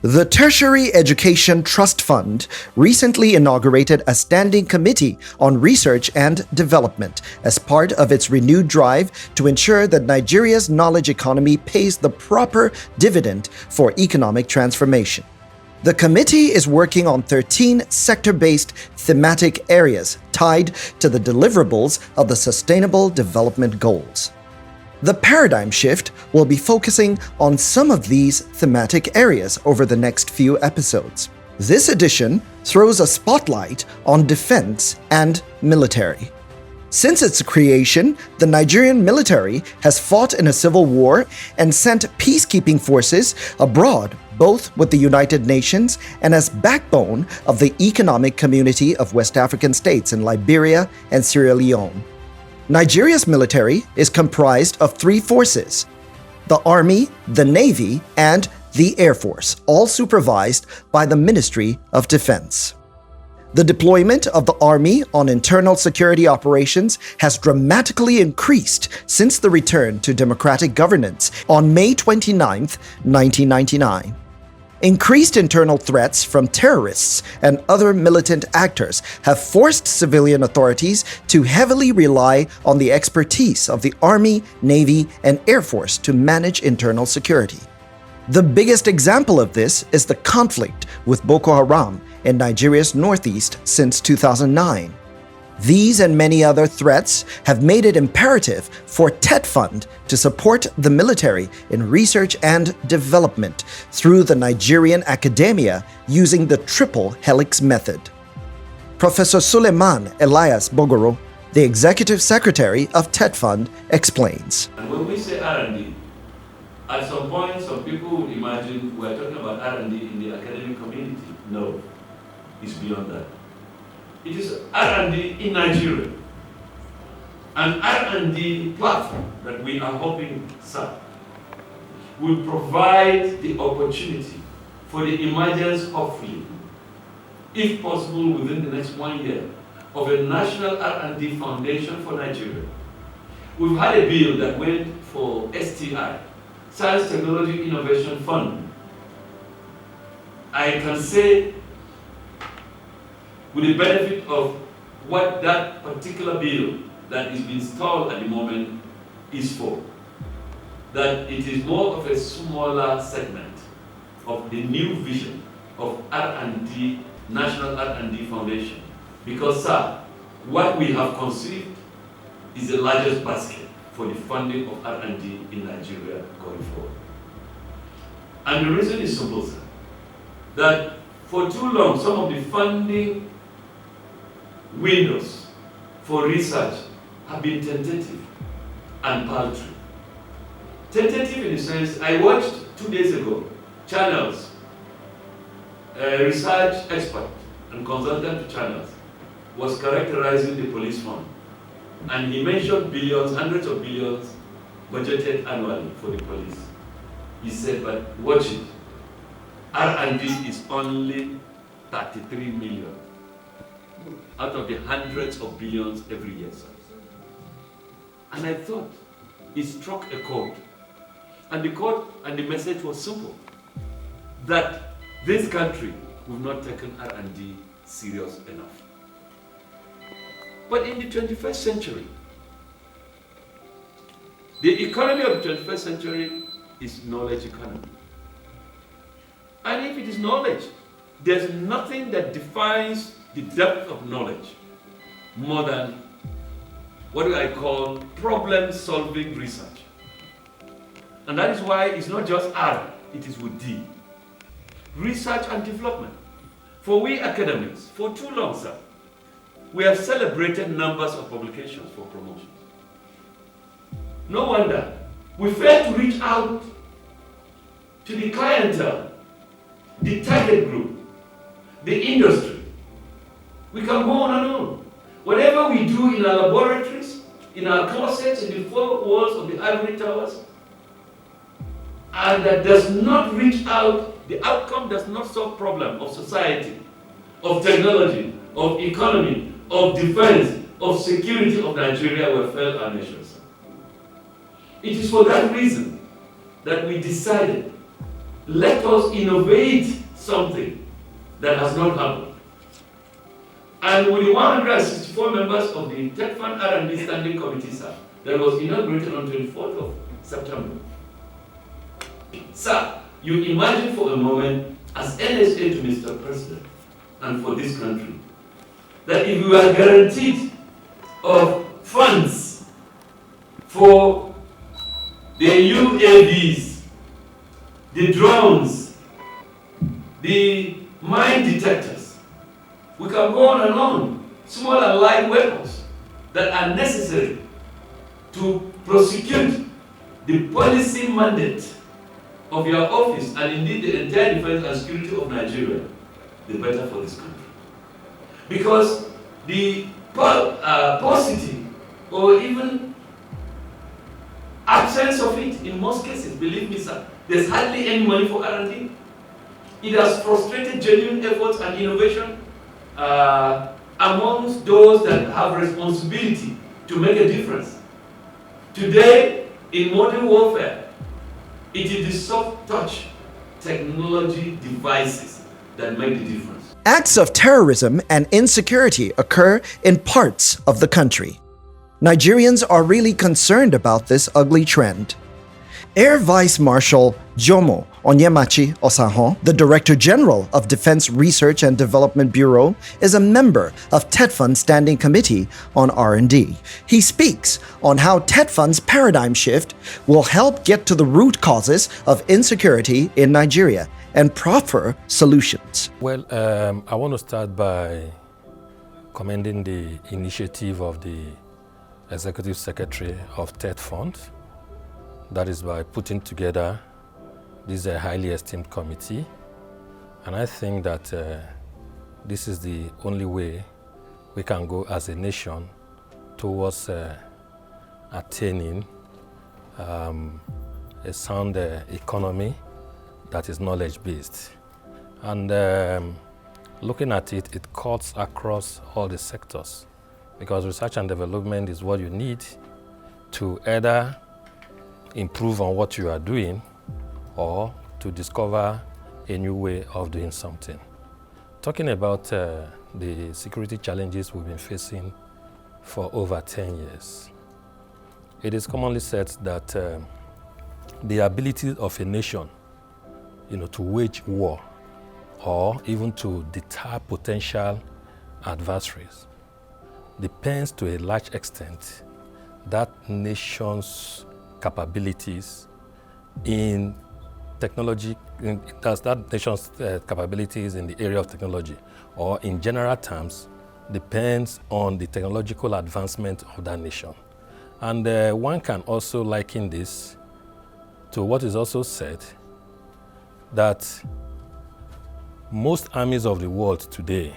The Tertiary Education Trust Fund recently inaugurated a standing committee on research and development as part of its renewed drive to ensure that Nigeria's knowledge economy pays the proper dividend for economic transformation. The committee is working on 13 sector-based thematic areas tied to the deliverables of the Sustainable Development Goals. The paradigm shift will be focusing on some of these thematic areas over the next few episodes. This edition throws a spotlight on defense and military. Since its creation, the Nigerian military has fought in a civil war and sent peacekeeping forces abroad, both with the United Nations and as backbone of the Economic Community of West African States in Liberia and Sierra Leone. Nigeria's military is comprised of three forces: the Army, the Navy, and the Air Force, all supervised by the Ministry of Defense. The deployment of the Army on internal security operations has dramatically increased since the return to democratic governance on May 29, 1999. Increased internal threats from terrorists and other militant actors have forced civilian authorities to heavily rely on the expertise of the Army, Navy, and Air Force to manage internal security. The biggest example of this is the conflict with Boko Haram in Nigeria's northeast since 2009. These and many other threats have made it imperative for TETFund to support the military in research and development through the Nigerian academia using the triple helix method. Professor Suleiman Elias Bogoro, the executive secretary of TETFund, explains. And when we say R&D, at some point some people would imagine we're talking about R&D in the academic community. No, it's beyond that. It is R&D in Nigeria. An R&D platform that we are hoping, sir, will provide the opportunity for the emergence, hopefully, if possible within the next 1 year, of a national R&D foundation for Nigeria. We've had a bill that went for STI, Science, Technology, Innovation Fund. I can say, with the benefit of what that particular bill that is being stalled at the moment is for, that it is more of a smaller segment of the new vision of R&D, National R&D Foundation. Because, sir, what we have conceived is the largest basket for the funding of R&D in Nigeria going forward. And the reason is simple, sir, that for too long, some of the funding windows for research have been tentative and paltry. Tentative in the sense, I watched 2 days ago, Channels, a research expert and consultant to Channels, was characterizing the police fund. And he mentioned billions, hundreds of billions budgeted annually for the police. He said, but watch it, R&D is only 33 million. Out of the hundreds of billions every year. And I thought, it struck a chord. And the chord and the message was simple. That this country we've not taken R&D serious enough. But in the 21st century, the economy of the 21st century is knowledge economy. And if it is knowledge, there's nothing that defines the depth of knowledge more than what I call problem-solving research. And that is why it's not just R, it is with D. Research and development. For we academics, for too long, sir, we have celebrated numbers of publications for promotions. No wonder we fail to reach out to the clientele, the target group, the industry. We can go on and on. Whatever we do in our laboratories, in our closets, in the four walls of the ivory towers, and that does not reach out, the outcome does not solve problem of society, of technology, of economy, of defense, of security of Nigeria, will fail our nations. It is for that reason that we decided let us innovate something that has not happened. And with the 164 members of the TETFund R&D Standing Committee, sir, that was inaugurated on 24th of September. Sir, you imagine for a moment, as NSA to Mr. President and for this country, that if we are guaranteed of funds for the UAVs, the drones, the mine detectors, we can go on and on, small and light weapons that are necessary to prosecute the policy mandate of your office and indeed the entire defense and security of Nigeria, the better for this country. Because the paucity or even absence of it in most cases, believe me sir, there's hardly any money for R&D. It has frustrated genuine efforts and innovation amongst those that have responsibility to make a difference. Today, in modern warfare, it is the soft touch technology devices that make the difference. Acts of terrorism and insecurity occur in parts of the country. Nigerians are really concerned about this ugly trend. Air Vice Marshal Jomo Onyemachi Osahon, the Director General of Defense Research and Development Bureau, is a member of TETFund Standing Committee on R&D. He speaks on how TETFund's paradigm shift will help get to the root causes of insecurity in Nigeria and proffer solutions. Well, I want to start by commending the initiative of the Executive Secretary of TETFund. That is by putting together this highly esteemed committee. And I think that this is the only way we can go as a nation towards attaining a sound economy that is knowledge-based. And looking at it, it cuts across all the sectors, because research and development is what you need to either improve on what you are doing or to discover a new way of doing something. Talking about the security challenges we've been facing for over 10 years, it is commonly said that the ability of a nation, to wage war or even to deter potential adversaries depends to a large extent that nation's capabilities in technology, that nation's capabilities in the area of technology, or in general terms, depends on the technological advancement of that nation. And one can also liken this to what is also said, that most armies of the world today,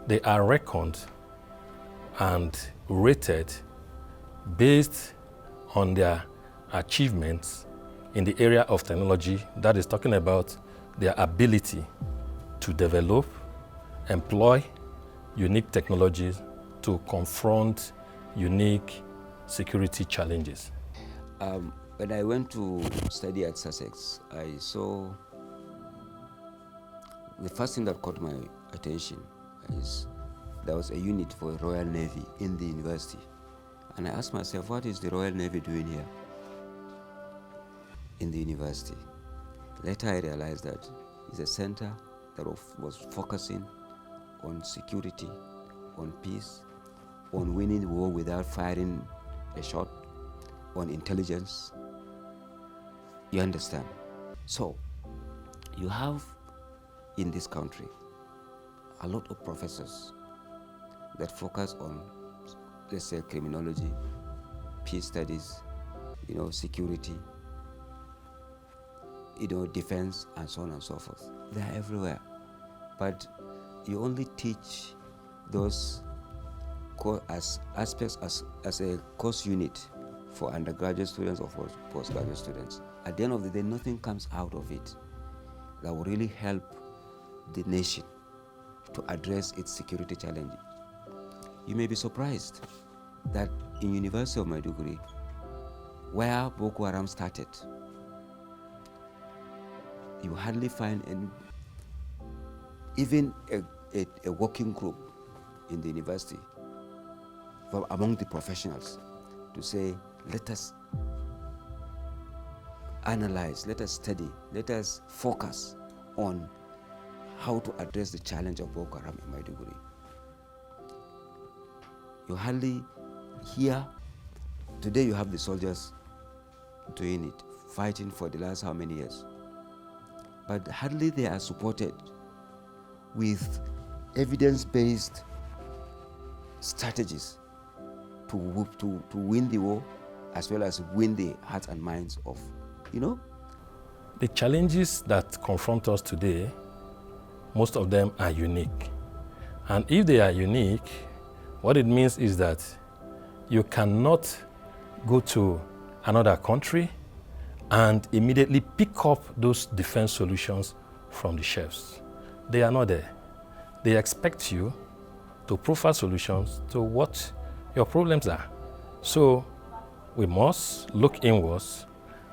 they are reckoned and rated based on their achievements in the area of technology, that is talking about their ability to develop, employ unique technologies to confront unique security challenges. When I went to study at Sussex, I saw the first thing that caught my attention is there was a unit for Royal Navy in the university. And I asked myself, what is the Royal Navy doing here in the university? Later I realized that it's a center that was focusing on security, on peace, on winning the war without firing a shot, on intelligence. You understand? So, you have in this country a lot of professors that focus on, let's say, criminology, peace studies, security, defense, and so on and so forth. They are everywhere. But you only teach those as aspects as a course unit for undergraduate students or for postgraduate students. At the end of the day, nothing comes out of it that will really help the nation to address its security challenges. You may be surprised that in University of Maiduguri, where Boko Haram started, you hardly find any, even a working group in the university from among the professionals to say, let us analyze, let us study, let us focus on how to address the challenge of Boko Haram in Maiduguri. You hardly hear, today you have the soldiers doing it, fighting for the last how many years, but hardly they are supported with evidence-based strategies to win the war, as well as win the hearts and minds of, The challenges that confront us today, most of them are unique. And if they are unique, what it means is that you cannot go to another country and immediately pick up those defense solutions from the shelves. They are not there. They expect you to profile solutions to what your problems are. So we must look inwards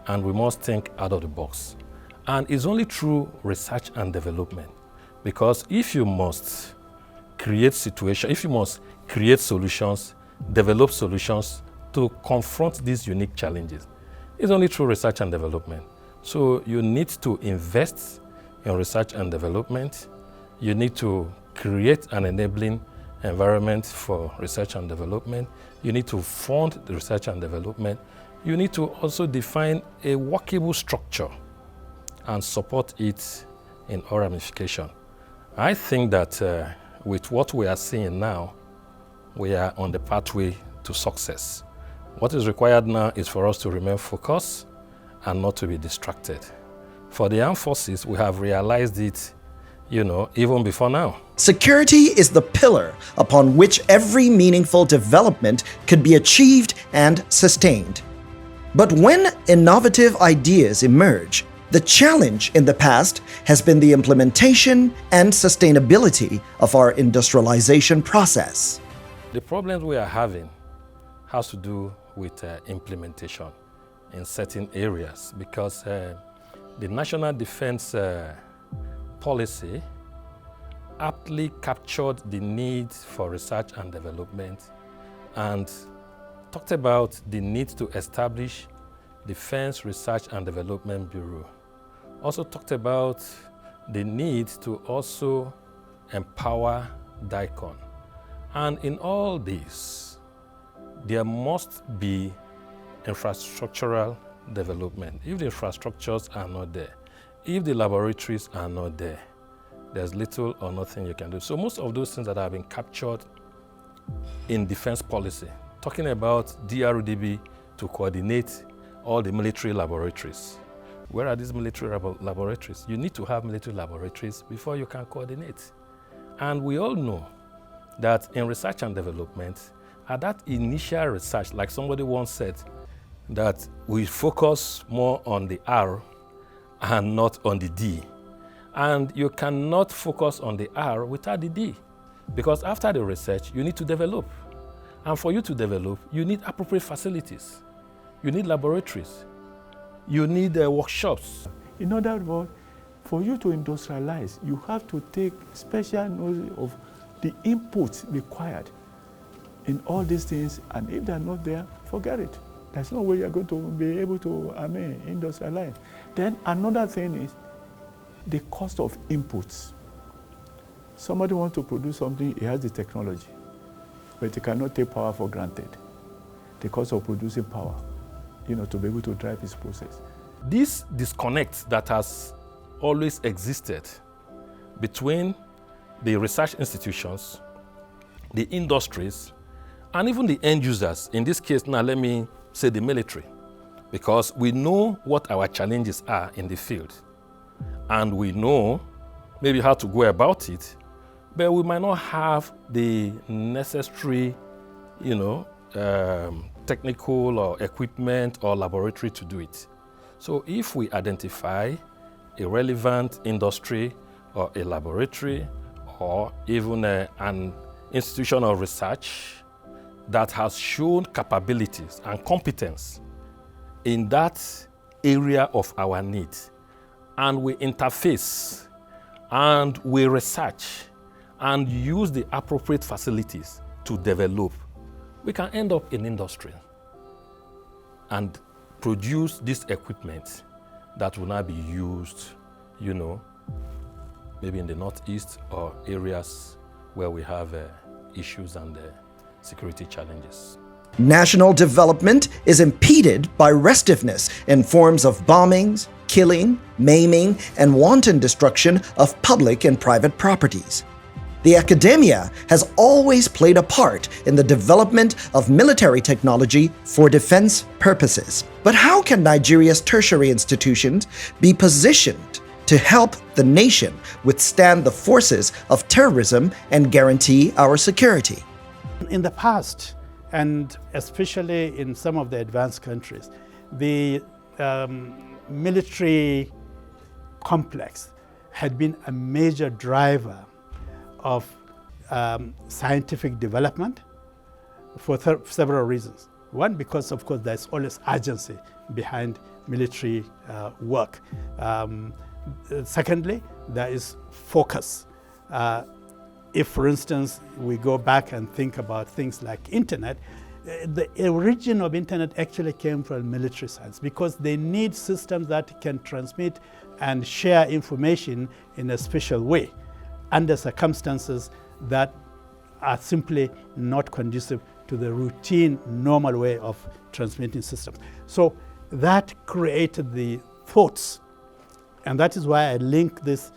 and we must think out of the box. And it's only through research and development. Because if you must create solutions, develop solutions to confront these unique challenges, it's only through research and development. So you need to invest in research and development. You need to create an enabling environment for research and development. You need to fund the research and development. You need to also define a workable structure and support it in all ramification. I think that with what we are seeing now, we are on the pathway to success. What is required now is for us to remain focused and not to be distracted. For the armed forces, we have realized it, even before now. Security is the pillar upon which every meaningful development could be achieved and sustained. But when innovative ideas emerge, the challenge in the past has been the implementation and sustainability of our industrialization process. The problems we are having has to do with implementation in certain areas, because the National Defense Policy aptly captured the need for research and development and talked about the need to establish Defense Research and Development Bureau. Also talked about the need to also empower DICON. And in all this, there must be infrastructural development. If the infrastructures are not there, if the laboratories are not there, there's little or nothing you can do. So most of those things that have been captured in defense policy, talking about DRDB to coordinate all the military laboratories. Where are these military laboratories? You need to have military laboratories before you can coordinate. And we all know that in research and development, at that initial research, like somebody once said, that we focus more on the R and not on the D. And you cannot focus on the R without the D, because after the research, you need to develop. And for you to develop, you need appropriate facilities. You need laboratories. You need workshops. In other words, for you to industrialize, you have to take special knowledge of the inputs required in all these things, and if they're not there, forget it. There's no way you're going to be able to, industrialize. Then another thing is the cost of inputs. Somebody wants to produce something, he has the technology, but he cannot take power for granted. The cost of producing power, to be able to drive his process. This disconnect that has always existed between the research institutions, the industries, and even the end users. In this case now, let me say the military, because we know what our challenges are in the field, and we know maybe how to go about it, but we might not have the necessary, technical or equipment or laboratory to do it. So if we identify a relevant industry or a laboratory or even an institution of research that has shown capabilities and competence in that area of our needs, and we interface, and we research, and use the appropriate facilities to develop, we can end up in industry and produce this equipment that will now be used, maybe in the Northeast or areas where we have issues and security challenges. National development is impeded by restiveness in forms of bombings, killing, maiming, and wanton destruction of public and private properties. The academia has always played a part in the development of military technology for defense purposes. But how can Nigeria's tertiary institutions be positioned to help the nation withstand the forces of terrorism and guarantee our security? In the past, and especially in some of the advanced countries, the military complex had been a major driver of scientific development for several reasons. One, because of course there's always urgency behind military work. Secondly, there is focus. If, for instance, we go back and think about things like internet, the origin of internet actually came from military science because they need systems that can transmit and share information in a special way under circumstances that are simply not conducive to the routine, normal way of transmitting systems. So that created the thoughts, and that is why I link this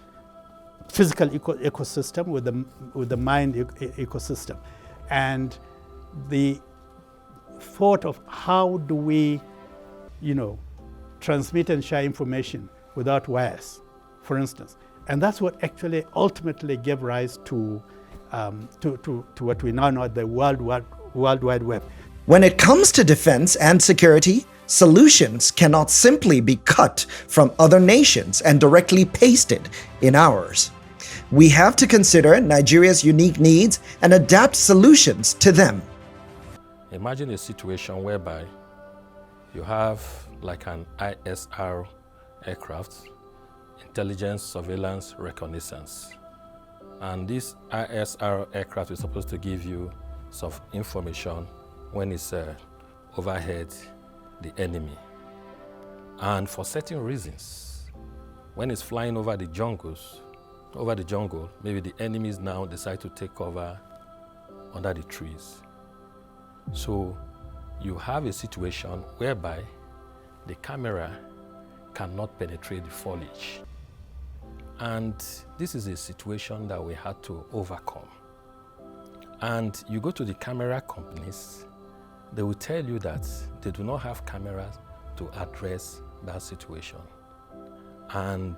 physical ecosystem with the mind ecosystem, and the thought of how do we, transmit and share information without wires, for instance, and that's what actually ultimately gave rise to what we now know as the World Wide Web. When it comes to defense and security, solutions cannot simply be cut from other nations and directly pasted in ours. We have to consider Nigeria's unique needs and adapt solutions to them. Imagine a situation whereby you have like an ISR aircraft, intelligence, surveillance, reconnaissance. And this ISR aircraft is supposed to give you some information when it's overhead the enemy. And for certain reasons, when it's flying over the jungle, maybe the enemies now decide to take cover under the trees. So you have a situation whereby the camera cannot penetrate the foliage. And this is a situation that we had to overcome. And you go to the camera companies, they will tell you that they do not have cameras to address that situation. And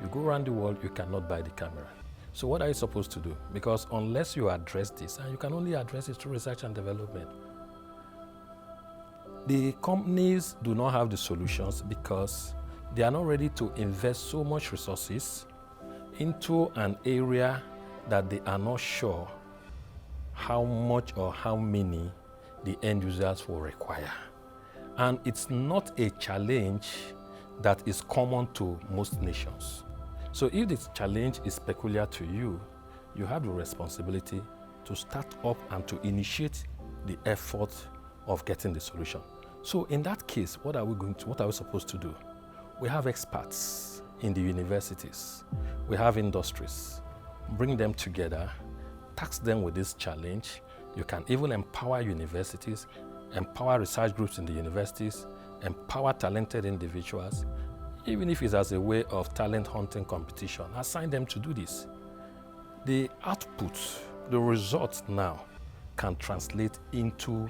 you go around the world, you cannot buy the camera. So what are you supposed to do? Because unless you address this, and you can only address it through research and development, the companies do not have the solutions because they are not ready to invest so much resources into an area that they are not sure how much or how many the end users will require. And it's not a challenge that is common to most nations. So if this challenge is peculiar to you, you have the responsibility to start up and to initiate the effort of getting the solution. So in that case, what are we supposed to do? We have experts in the universities. We have industries. Bring them together, task them with this challenge. You can even empower universities, empower research groups in the universities, empower talented individuals, even if it's as a way of talent hunting competition. Assign them to do this. The output, the results now can translate into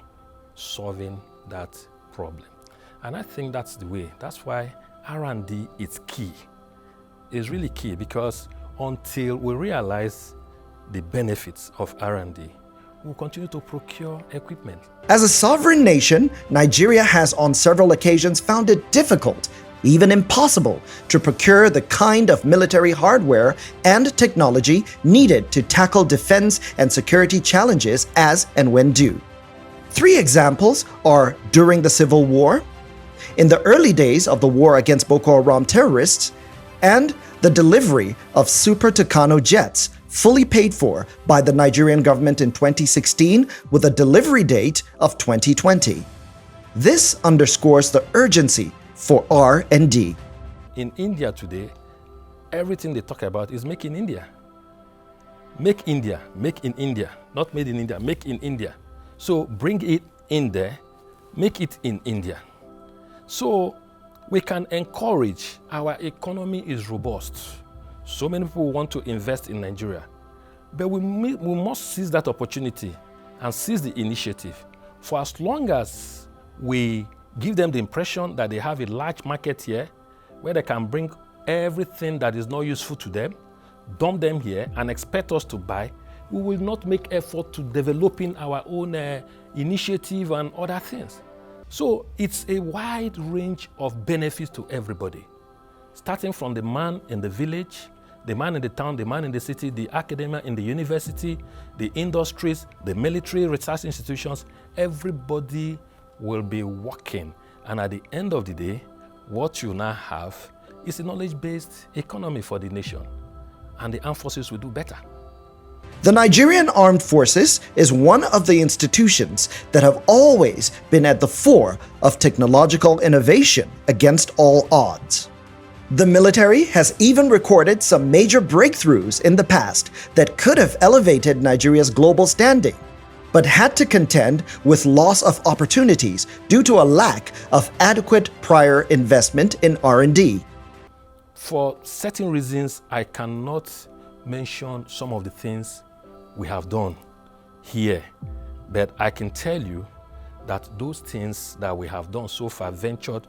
solving that problem. And I think that's the way. That's why R&D is key. It's really key because until we realize the benefits of R&D, we'll continue to procure equipment. As a sovereign nation, Nigeria has on several occasions found it difficult, even impossible, to procure the kind of military hardware and technology needed to tackle defense and security challenges as and when due. 3 examples are during the Civil War, in the early days of the war against Boko Haram terrorists, and the delivery of Super Tucano jets, fully paid for by the Nigerian government in 2016 with a delivery date of 2020. This underscores the urgency for R&D. In India today, everything they talk about is make in India. Make India, make in India, not made in India, make in India. So bring it in there, make it in India. So we can encourage, our economy is robust. So many people want to invest in Nigeria. But we must seize that opportunity and seize the initiative. For as long as we give them the impression that they have a large market here, where they can bring everything that is not useful to them, dump them here and expect us to buy, we will not make effort to developing our own initiative and other things. So it's a wide range of benefits to everybody, starting from the man in the village, the man in the town, the man in the city, the academia in the university, the industries, the military research institutions. Everybody will be working. And at the end of the day, what you now have is a knowledge-based economy for the nation. And the armed forces will do better. The Nigerian Armed Forces is one of the institutions that have always been at the fore of technological innovation against all odds. The military has even recorded some major breakthroughs in the past that could have elevated Nigeria's global standing, but had to contend with loss of opportunities due to a lack of adequate prior investment in R&D. For certain reasons, I cannot mention some of the things we have done here, but I can tell you that those things that we have done so far, ventured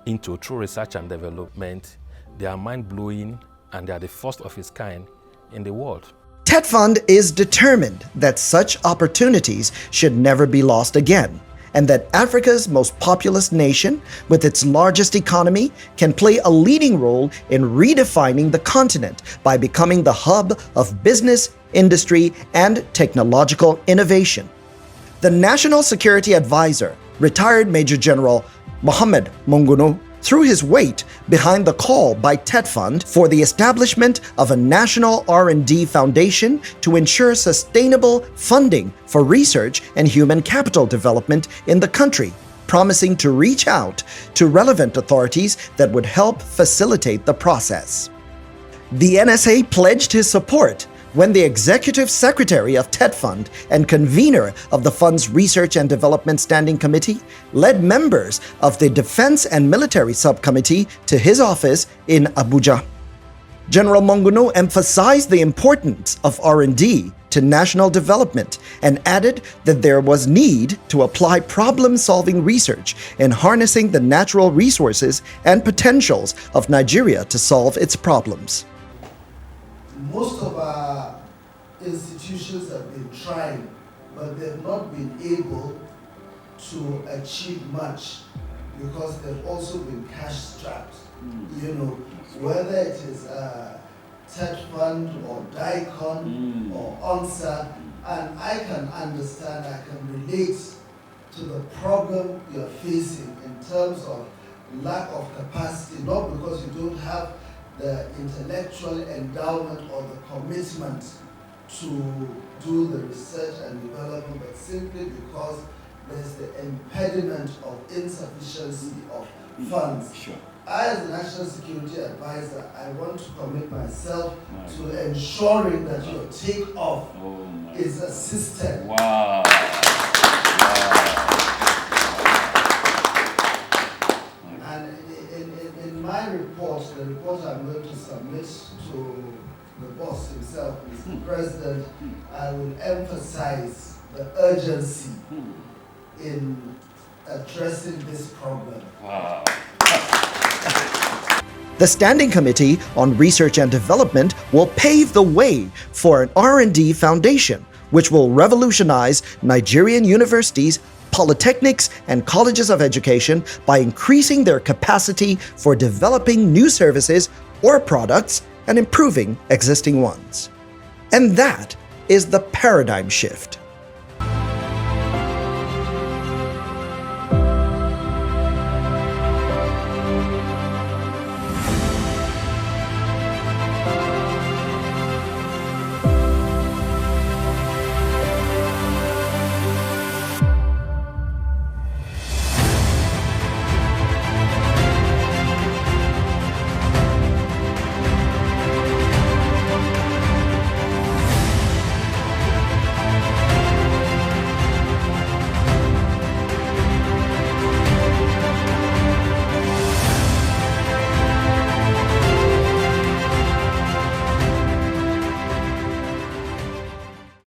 into through research and development, they are mind-blowing and they are the first of its kind in the world. TETFund is determined that such opportunities should never be lost again, and that Africa's most populous nation, with its largest economy, can play a leading role in redefining the continent by becoming the hub of business, industry, and technological innovation. The National Security Advisor, retired Major General Mohammed Monguno, threw his weight behind the call by TETFund for the establishment of a national R&D foundation to ensure sustainable funding for research and human capital development in the country, promising to reach out to relevant authorities that would help facilitate the process. The NSA pledged his support when the Executive Secretary of TETFund and convener of the fund's Research and Development Standing Committee led members of the Defense and Military Subcommittee to his office in Abuja. General Monguno emphasized the importance of R&D to national development and added that there was need to apply problem-solving research in harnessing the natural resources and potentials of Nigeria to solve its problems. Most of our institutions have been trying, but they've not been able to achieve much because they've also been cash-strapped. You know, whether it is TETFund or DICON or ONSA, and I can understand, I can relate to the problem you're facing in terms of lack of capacity, not because you don't have the intellectual endowment or the commitment to do the research and development, but simply because there's the impediment of insufficiency of funds. Sure. I, as the National Security Advisor, I want to commit myself to ensuring that your takeoff is assisted. Wow. And in my report, the report I'm going to submit to the boss himself, Mr. President, I will emphasize the urgency in addressing this problem. Wow. The Standing Committee on Research and Development will pave the way for an R&D foundation, which will revolutionize Nigerian universities, polytechnics, and colleges of education by increasing their capacity for developing new services or products and improving existing ones. And that is the paradigm shift.